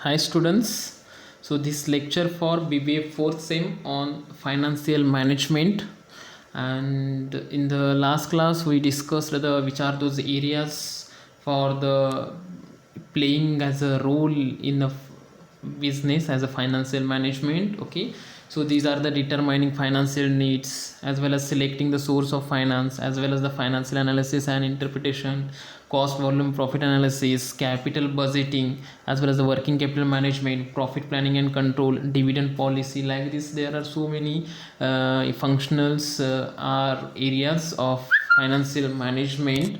Hi students. So this lecture for BBA 4th sem on financial management, and in the last class we discussed which are those areas for the playing as a role in the business as a financial management. Okay, so these are the determining financial needs, as well as selecting the source of finance, as well as the financial analysis and interpretation, cost volume profit analysis, capital budgeting, as well as the working capital management, profit planning and control, dividend policy. Like this, there are so many functionals are areas of financial management.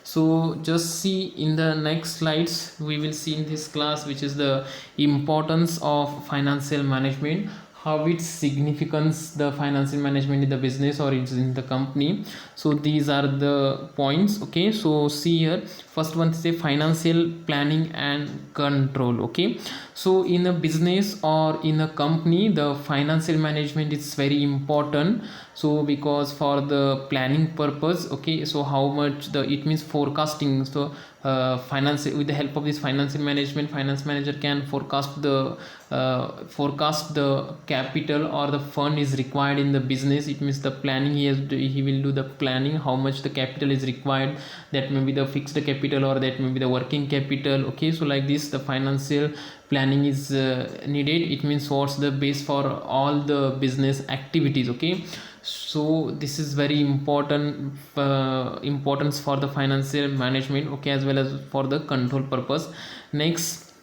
So just see in the next slides, we will see in this class which is the importance of financial management, how its significance the financial management in the business or in the company. So these are the points. Okay, so see here, first one is a financial planning and control. Okay, so in a business or in a company, the financial management is very important. So because for the planning purpose, okay, so how much the it means forecasting. So finance, with the help of this financial management, finance manager can forecast the capital or the fund is required in the business. It means the planning, he will do the planning how much the capital is required, that may be the fixed capital or that may be the working capital. Okay, so like this the financial planning is needed. It means what's the base for all the business activities. Okay, so this is very important importance for the financial management. Okay, as well as for the control purpose. Next,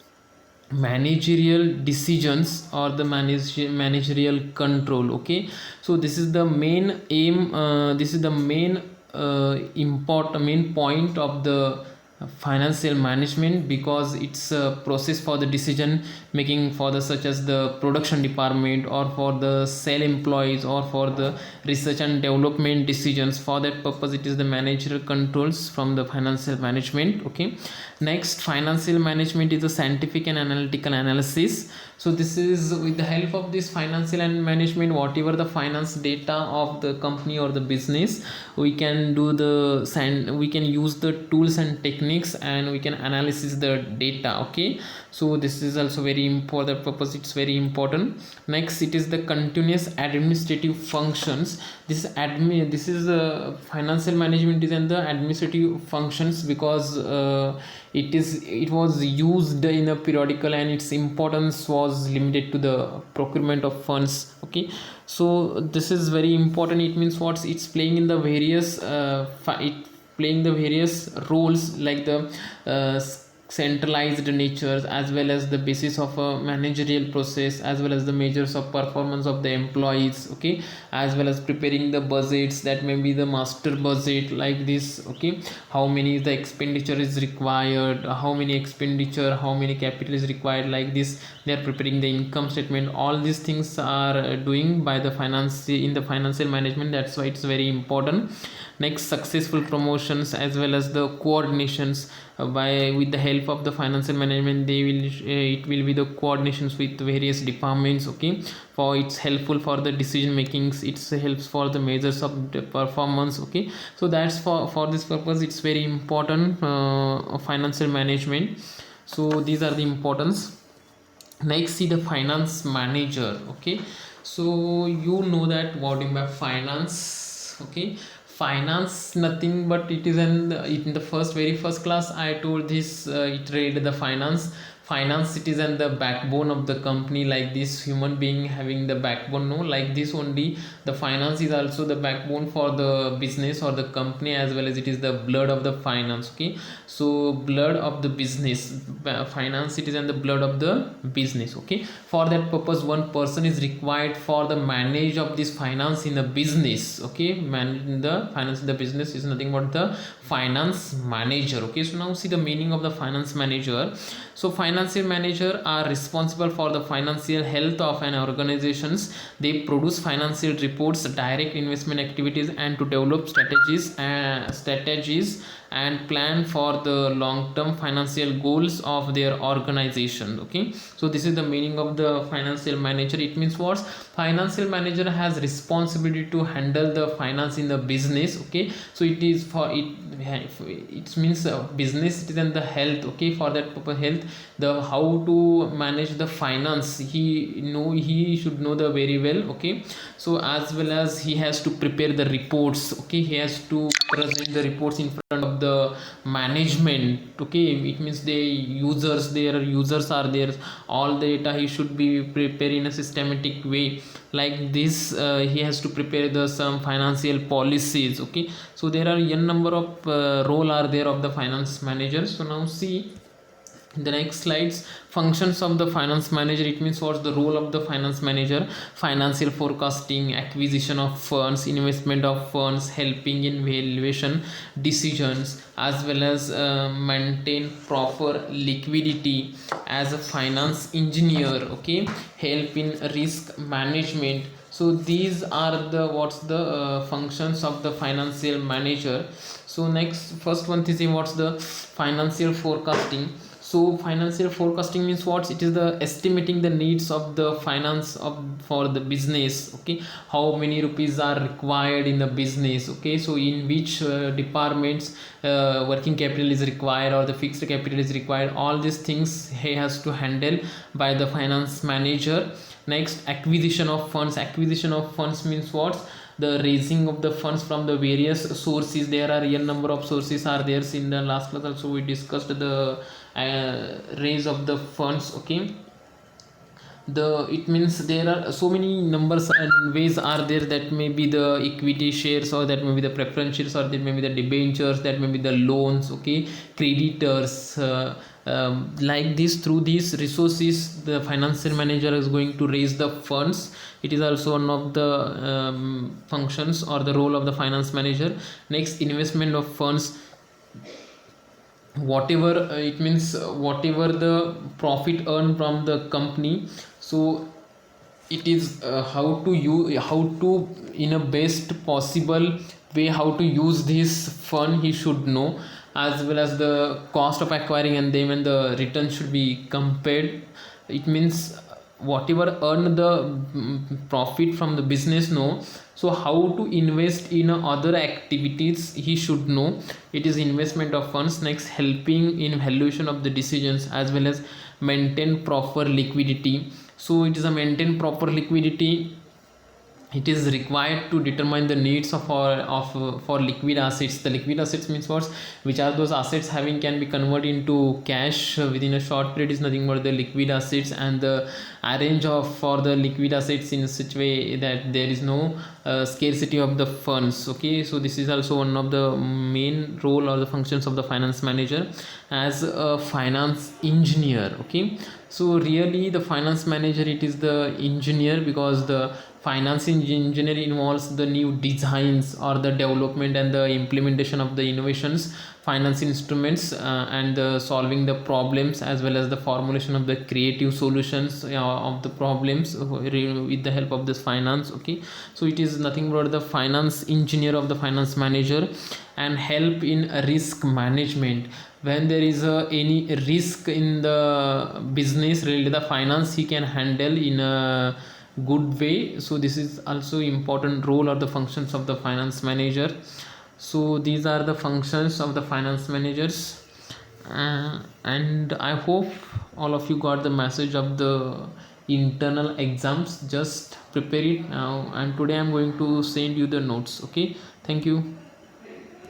managerial decisions or the managerial control. Okay, so this is the main aim, this is the main main point of the financial management, because it's a process for the decision making for the such as the production department or for the sale employees or for the research and development decisions. For that purpose, it is the managerial controls from the financial management. Okay, next, financial management is a scientific and analytical analysis. So this is with the help of this financial and management, whatever the finance data of the company or the business, we can do we can use the tools and techniques and we can analysis the data. Okay, so this is also very important purpose, it's very important. Next, it is the continuous administrative functions. This is financial management is in the administrative functions, because it was used in a periodical and its importance was limited to the procurement of funds. Okay, so this is very important. It means what it's playing in the various playing the various roles, like the centralized natures, as well as the basis of a managerial process, as well as the measures of performance of the employees. Okay, as well as preparing the budgets, that may be the master budget, like this. Okay, how many the expenditure is required, how many expenditure, how many capital is required, like this. They are preparing the income statement. All these things are doing by the finance in the financial management. That's why it's very important. Next, successful promotions as well as the coordinations, by with the help of the financial management, they will it will be the coordinations with various departments. Okay, for it's helpful for the decision makings, it helps for the measures of the performance. Okay, so that's for this purpose it's very important, financial management. So these are the importance. Next, see the finance manager. Okay, so you know that what in by finance. Okay, finance nothing but it is in the very first class I told this, it read the finance it is and the backbone of the company. Like this, human being having the backbone, no, like this only the finance is also the backbone for the business or the company, as well as it is the blood of the finance. Okay, so blood of the business, finance it is and the blood of the business. Okay, for that purpose one person is required for the manage of this finance in the business. Okay, managing the finance in the business is nothing but the finance manager. Okay, so now see the meaning of the finance manager. So financial manager are responsible for the financial health of an organizations. They produce financial reports, direct investment activities, and to develop strategies and plan for the long term financial goals of their organization. Okay, so this is the meaning of the financial manager. It means what? Financial manager has responsibility to handle the finance in the business. Okay, so it is for it means business, it is in the health. Okay, for that purpose health, the how to manage the finance, he should know the very well. Okay, so as well as he has to prepare the reports. Okay, he has to present the reports in front of the management. Okay, it means the users, their users are there, all the data he should be prepared in a systematic way. Like this, he has to prepare the some financial policies. Okay, so there are n number of role are there of the finance manager. So now see in the next slides, functions of the finance manager. It means what's the role of the finance manager: financial forecasting, acquisition of funds, investment of funds, helping in valuation decisions, as well as maintain proper liquidity as a finance engineer. Okay, help in risk management. So these are the what's the functions of the financial manager. So next, first one is what's the financial forecasting. So financial forecasting means what? It is the estimating the needs of the finance of for the business. Okay, how many rupees are required in the business. Okay, so in which departments working capital is required or the fixed capital is required, all these things he has to handle by the finance manager. Next, acquisition of funds. Acquisition of funds means what? The raising of the funds from the various sources. There are a number of sources are there. In the last class also we discussed the raise of the funds. Okay, it means there are so many numbers and ways are there. That may be the equity shares, or that may be the preference shares, or that may be the debentures, that may be the loans. Okay, creditors, like this. Through these resources the financial manager is going to raise the funds. It is also one of the functions or the role of the finance manager. Next, investment of funds. Whatever it means whatever the profit earned from the company, so it is how to use, how to in a best possible way how to use this fund he should know, as well as the cost of acquiring and them, and the return should be compared. It means whatever earn the profit from the business, no, so how to invest in other activities he should know. It is investment of funds. Next, helping in valuation of the decisions, as well as maintain proper liquidity. So it is a maintain proper liquidity. It is required to determine the needs of for liquid assets. The liquid assets means what? Which are those assets having can be converted into cash within a short period, is nothing but the liquid assets. And the arrange of for the liquid assets in such way that there is no scarcity of the funds. Okay, so this is also one of the main role or the functions of the finance manager as a finance engineer. Okay, so really the finance manager, it is the engineer, because the finance engineer involves the new designs or the development and the implementation of the innovations, finance instruments, and solving the problems, as well as the formulation of the creative solutions of the problems with the help of this finance. Okay, so it is nothing but the finance engineer of the finance manager. And help in risk management. When there is any risk in the business related to the finance, he can handle in a good way. So this is also important role or the functions of the finance manager. So these are the functions of the finance managers, and I hope all of you got the message of the internal exams. Just prepare it now, and today I'm going to send you the notes. Okay, thank you.